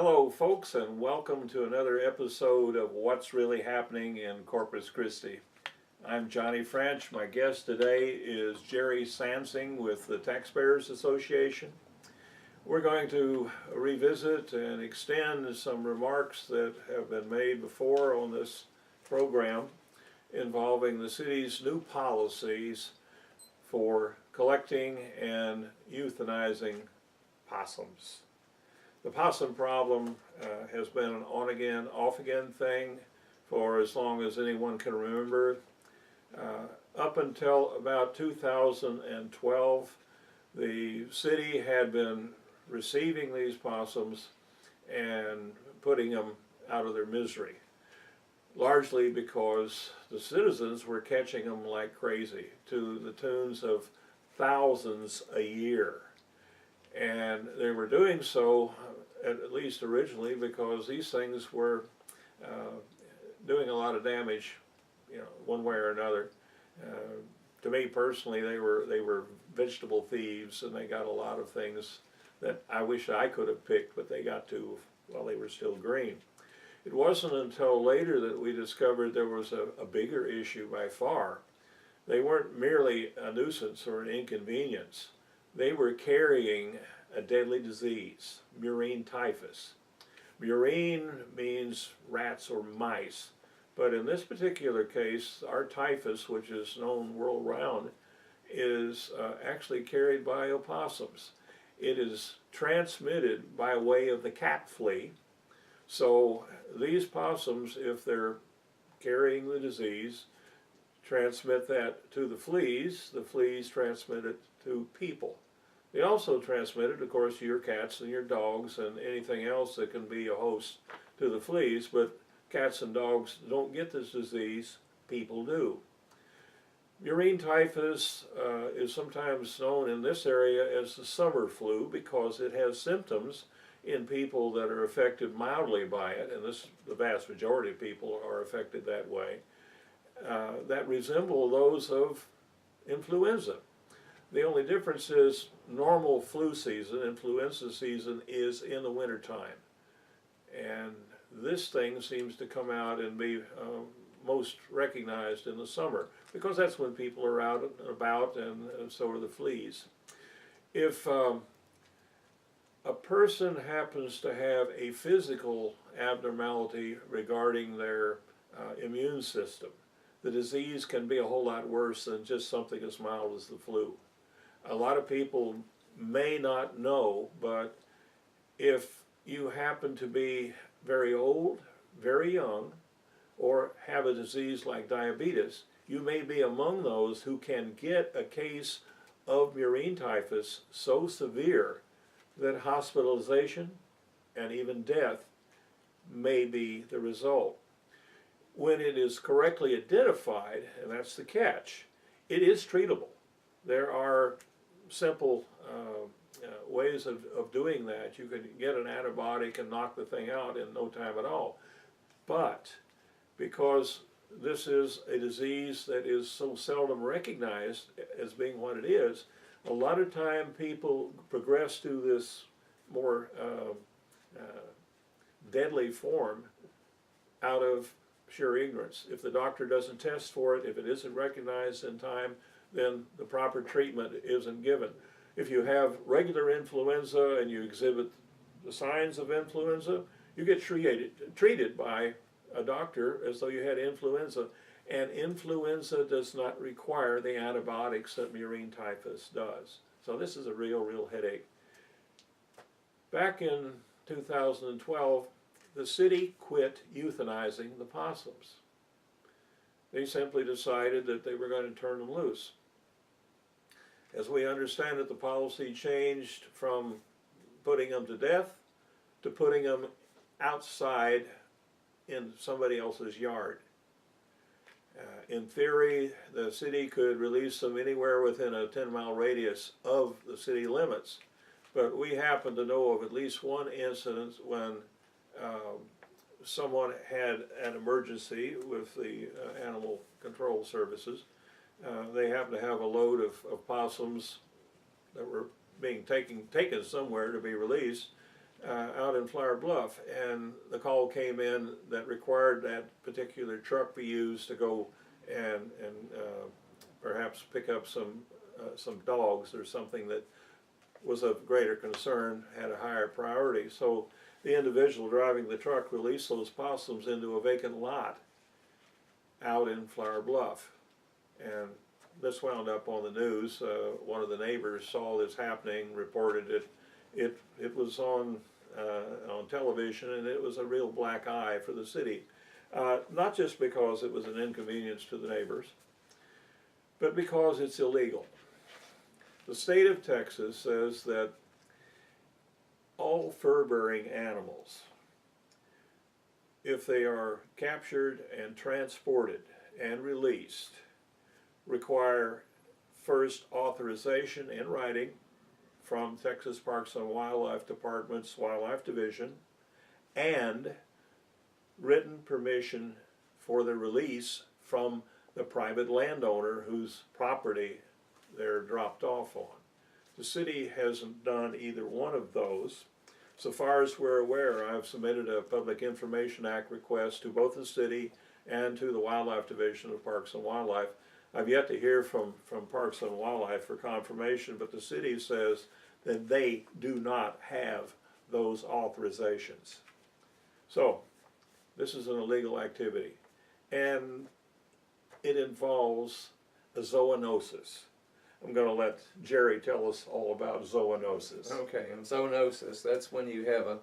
Hello, folks, and welcome to another episode of What's Really Happening in Corpus Christi. I'm Johnny French. My guest today is Jerry Sansing with the Taxpayers Association. We're going to revisit and extend some remarks that have been made before on this program involving the city's new policies for collecting and euthanizing possums. The possum problem has been an on-again, off-again thing for as long as anyone can remember. Up until about 2012, the city had been receiving these possums and putting them out of their misery, largely because the citizens were catching them like crazy, to the tunes of thousands a year. And they were doing so, at least originally, because these things were doing a lot of damage, one way or another. To me personally, they were vegetable thieves, and they got a lot of things that I wish I could have picked, but they got to while they were still green. It wasn't until later that we discovered there was a bigger issue by far. They weren't merely a nuisance or an inconvenience. They were carrying a deadly disease, murine typhus. Murine means rats or mice, but in this particular case, our typhus, which is known world-round, is actually carried by opossums. It is transmitted by way of the cat flea. So these possums, if they're carrying the disease, transmit that to the fleas transmit it to people. They also transmit it, of course, to your cats and your dogs and anything else that can be a host to the fleas, but cats and dogs don't get this disease, people do. Murine typhus is sometimes known in this area as the summer flu because it has symptoms in people that are affected mildly by it, and the vast majority of people are affected that way, that resemble those of influenza. The only difference is normal flu season, influenza season, is in the wintertime. And this thing seems to come out and be most recognized in the summer because that's when people are out and about, and so are the fleas. If a person happens to have a physical abnormality regarding their immune system, the disease can be a whole lot worse than just something as mild as the flu. A lot of people may not know, but if you happen to be very old, very young, or have a disease like diabetes, you may be among those who can get a case of murine typhus so severe that hospitalization and even death may be the result. When it is correctly identified, and that's the catch, it is treatable. There are simple ways of doing that. You can get an antibiotic and knock the thing out in no time at all. But because this is a disease that is so seldom recognized as being what it is, a lot of time people progress to this more deadly form out of sheer ignorance. If the doctor doesn't test for it, if it isn't recognized in time, then the proper treatment isn't given. If you have regular influenza and you exhibit the signs of influenza, you get treated by a doctor as though you had influenza. And influenza does not require the antibiotics that murine typhus does. So this is a real headache. Back in 2012, the city quit euthanizing the possums. They simply decided that they were going to turn them loose. As we understand it, the policy changed from putting them to death to putting them outside in somebody else's yard. In theory, the city could release them anywhere within a 10-mile radius of the city limits, but we happen to know of at least one incident when someone had an emergency with the Animal Control Services. They happened to have a load of possums that were being taken somewhere to be released. out in Flower Bluff, and the call came in that required that particular truck be used to go and perhaps pick up some dogs or something that was of greater concern, had a higher priority. So the individual driving the truck released those possums into a vacant lot out in Flower Bluff. And this wound up on the news. One of the neighbors saw this happening, reported it. It was on television, and it was a real black eye for the city. Not just because it was an inconvenience to the neighbors, but because it's illegal. The state of Texas says that all fur-bearing animals, if they are captured and transported and released, require first authorization in writing from Texas Parks and Wildlife Department's Wildlife Division and written permission for the release from the private landowner whose property they're dropped off on. The city hasn't done either one of those. So far as we're aware, I've submitted a Public Information Act request to both the city and to the Wildlife Division of Parks and Wildlife. I've yet to hear from Parks and Wildlife for confirmation, but the city says that they do not have those authorizations. So this is an illegal activity, and it involves a zoonosis. I'm going to let Jerry tell us all about zoonosis. Okay, and zoonosis, that's when you have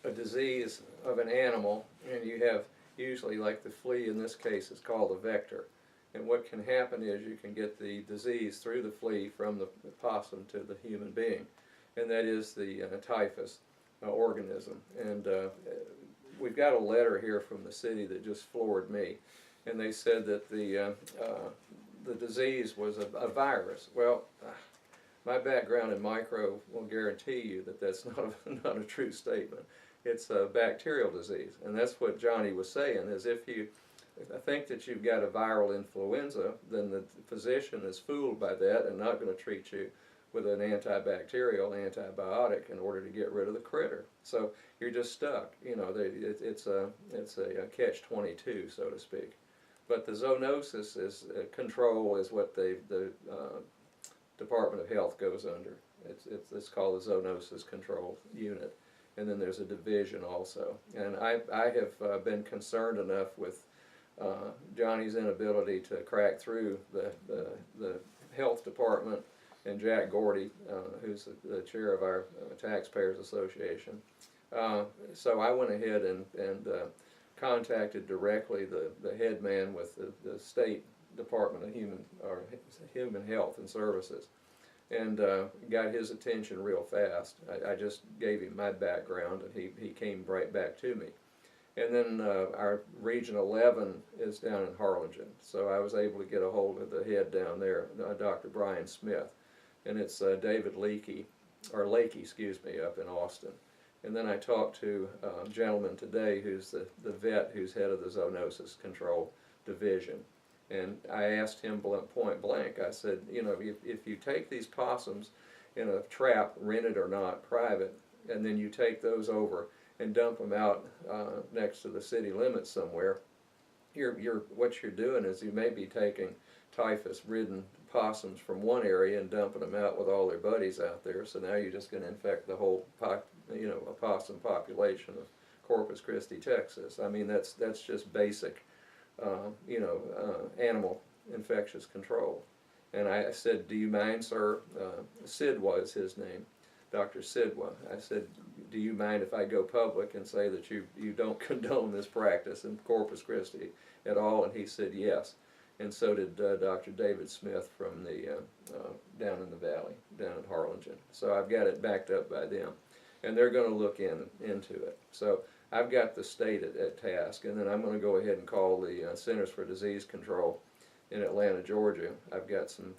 a disease of an animal, and you have usually, like the flea in this case, is called a vector. And what can happen is you can get the disease through the flea from the possum to the human being, and that is the typhus organism. And we've got a letter here from the city that just floored me, and they said that the disease was a virus. Well, my background in micro will guarantee you that that's not a true statement. It's a bacterial disease, and that's what Johnny was saying, is if you think that you've got a viral influenza, then the physician is fooled by that and not going to treat you with an antibacterial antibiotic in order to get rid of the critter. So you're just stuck. You know, it's a catch-22, so to speak. But the zoonosis is control is what the Department of Health goes under. It's called the Zoonosis Control Unit, and then there's a division also. And I have been concerned enough with Johnny's inability to crack through the health department and Jack Gordy, who's the chair of our Taxpayers Association. So I went ahead and contacted directly the head man with the State Department of Human Health and Services, and got his attention real fast. I just gave him my background, and he came right back to me. And then our Region 11 is down in Harlingen, so I was able to get a hold of the head down there, Dr. Brian Smith, and it's David Lakey, excuse me, up in Austin. And then I talked to a gentleman today who's the vet who's head of the Zoonosis Control Division. And I asked him point blank, I said, you know, if you take these possums in a trap, rented or not, private, and then you take those over and dump them out next to the city limits somewhere, what you're doing is you may be taking typhus-ridden possums from one area and dumping them out with all their buddies out there. So now you're just going to infect the whole opossum population of Corpus Christi, Texas. I mean, that's just basic, animal infectious control. And I said, do you mind, sir? Sidwa is his name, Dr. Sidwa. I said, do you mind if I go public and say that you don't condone this practice in Corpus Christi at all? And he said yes. And so did Dr. David Smith from the down in the valley, down in Harlingen. So I've got it backed up by them, and they're going to look into it. So I've got the state at task, and then I'm going to go ahead and call the Centers for Disease Control in Atlanta, Georgia. I've got some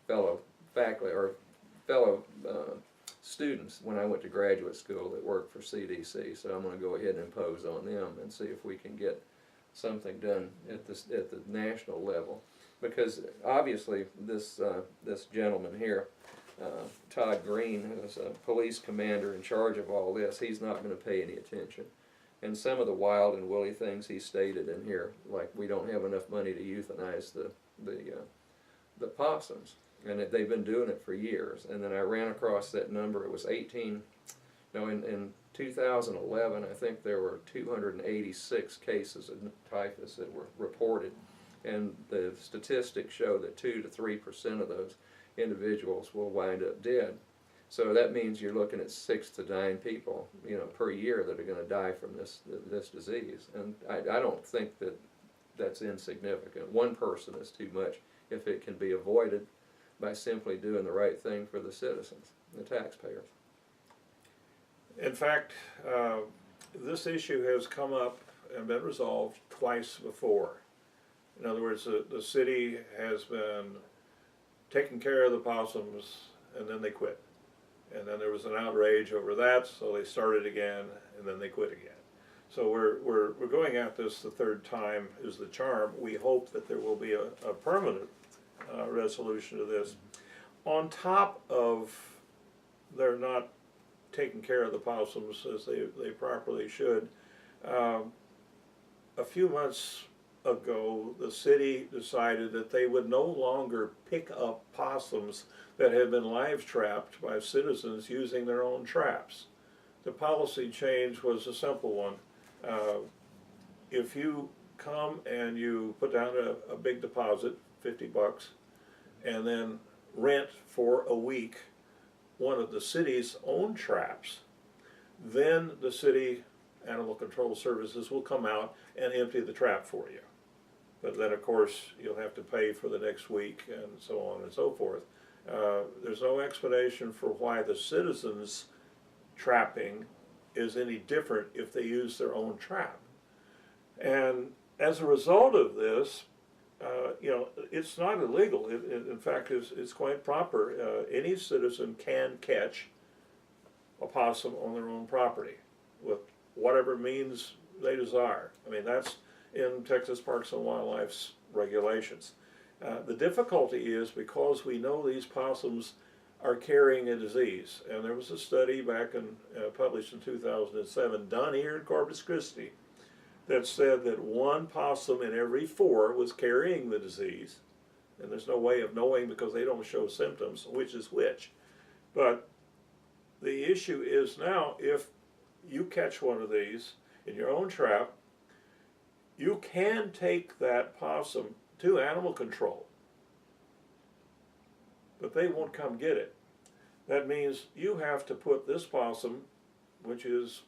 fellow faculty or fellow students when I went to graduate school that worked for CDC. So I'm going to go ahead and impose on them and see if we can get something done at the national level, because obviously this gentleman here Todd Green, who's a police commander in charge of all this, he's not going to pay any attention. And some of the wild and woolly things he stated in here, like we don't have enough money to euthanize the possums, and they've been doing it for years. And then I ran across that number. It was in 2011, I think there were 286 cases of typhus that were reported, and the statistics show that 2 to 3% of those individuals will wind up dead. So that means you're looking at 6 to 9 people, per year that are going to die from this disease. And I don't think that that's insignificant. One person is too much if it can be avoided by simply doing the right thing for the citizens, the taxpayers. In fact, this issue has come up and been resolved twice before. In other words, the city has been taking care of the possums, and then they quit. And then there was an outrage over that, so they started again, and then they quit again. So we're going at this the third time is the charm. We hope that there will be a permanent resolution to this. On top of they're not taking care of the possums as they properly should, a few months ago the city decided that they would no longer pick up possums that had been live trapped by citizens using their own traps. The policy change was a simple one. If you come and you put down a big deposit, $50, and then rent for a week one of the city's own traps, then the city animal control services will come out and empty the trap for you. But then of course you'll have to pay for the next week and so on and so forth. There's no explanation for why the citizens' trapping is any different if they use their own trap. And as a result of this, it's not illegal. In fact, it's quite proper. Any citizen can catch a possum on their own property with whatever means they desire. I mean, that's in Texas Parks and Wildlife's regulations. The difficulty is because we know these possums are carrying a disease, and there was a study back published in 2007 done here in Corpus Christi that said that 1 possum in every 4 was carrying the disease, and there's no way of knowing because they don't show symptoms which is which. But the issue is now, if you catch one of these in your own trap, you can take that possum to animal control, but they won't come get it. That means you have to put this possum, which is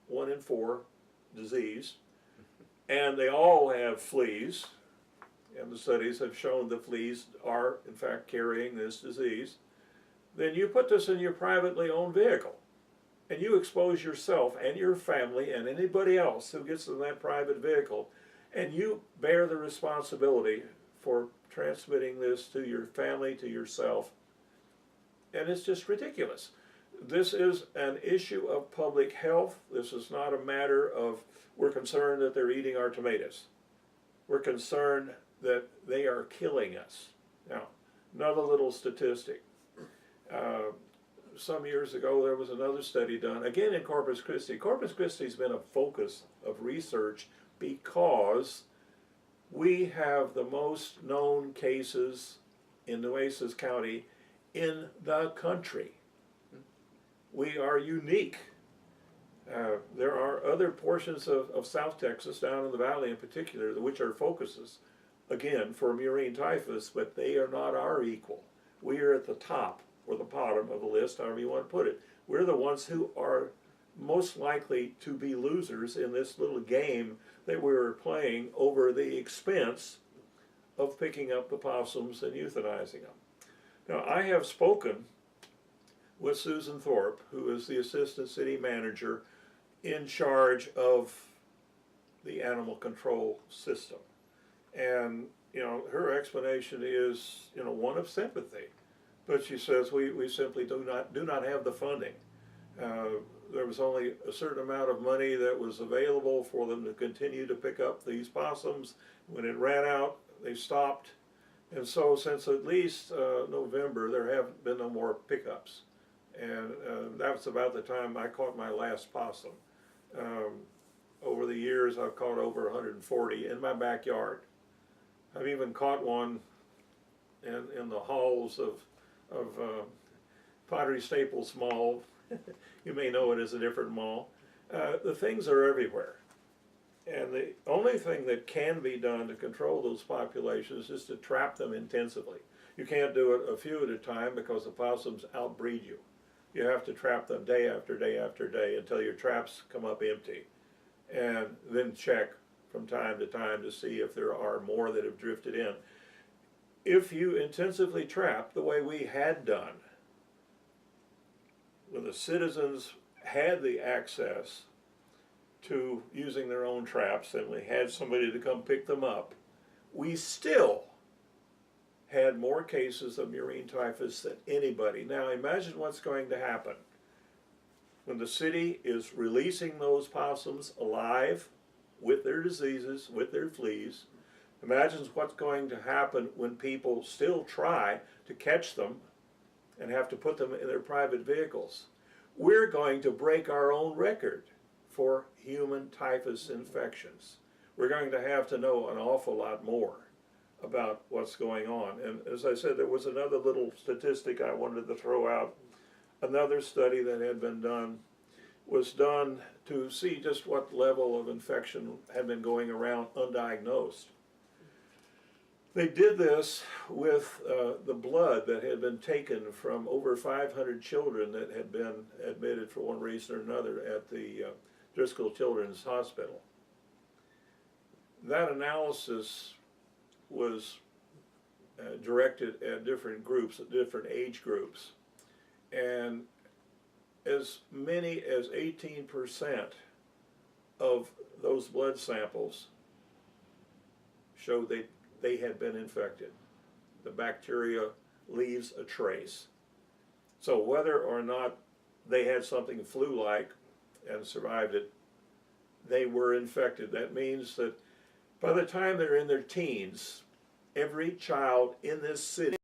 1 in 4 disease, and they all have fleas, and the studies have shown the fleas are in fact carrying this disease. Then you put this in your privately owned vehicle, and you expose yourself and your family and anybody else who gets in that private vehicle, and you bear the responsibility for transmitting this to your family, to yourself, and it's just ridiculous. This is an issue of public health. This is not a matter of we're concerned that they're eating our tomatoes. We're concerned that they are killing us. Now, another little statistic. Some years ago there was another study done, again in Corpus Christi. Corpus Christi's been a focus of research because we have the most known cases in Nueces County in the country. We are unique. There are other portions of South Texas, down in the valley in particular, which are focuses, again, for murine typhus, but they are not our equal. We are at the top or the bottom of the list, however you want to put it. We're the ones who are most likely to be losers in this little game that we're playing over the expense of picking up the possums and euthanizing them. Now, I have spoken with Susan Thorpe, who is the assistant city manager in charge of the animal control system. And, her explanation is, one of sympathy. But she says we simply do not have the funding. There was only a certain amount of money that was available for them to continue to pick up these possums. When it ran out, they stopped. And so since at least November, there haven't been no more pickups. And that was about the time I caught my last possum. Over the years, I've caught over 140 in my backyard. I've even caught one in the halls of Pottery Staples Mall. You may know it as a different mall. The things are everywhere. And the only thing that can be done to control those populations is to trap them intensively. You can't do it a few at a time because the possums outbreed you. You have to trap them day after day after day until your traps come up empty. And then check from time to time to see if there are more that have drifted in. If you intensively trap the way we had done, when the citizens had the access to using their own traps and we had somebody to come pick them up, we still had more cases of murine typhus than anybody. Now imagine what's going to happen when the city is releasing those possums alive with their diseases, with their fleas. Imagine what's going to happen when people still try to catch them and have to put them in their private vehicles. We're going to break our own record for human typhus infections. We're going to have to know an awful lot more about what's going on. And as I said, there was another little statistic I wanted to throw out. Another study that had been done was done to see just what level of infection had been going around undiagnosed. They did this with the blood that had been taken from over 500 children that had been admitted for one reason or another at the Driscoll Children's Hospital. That analysis was directed at different groups, at different age groups. And as many as 18% of those blood samples showed they had been infected. The bacteria leaves a trace. So whether or not they had something flu-like and survived it, they were infected. That means that by the time they're in their teens, every child in this city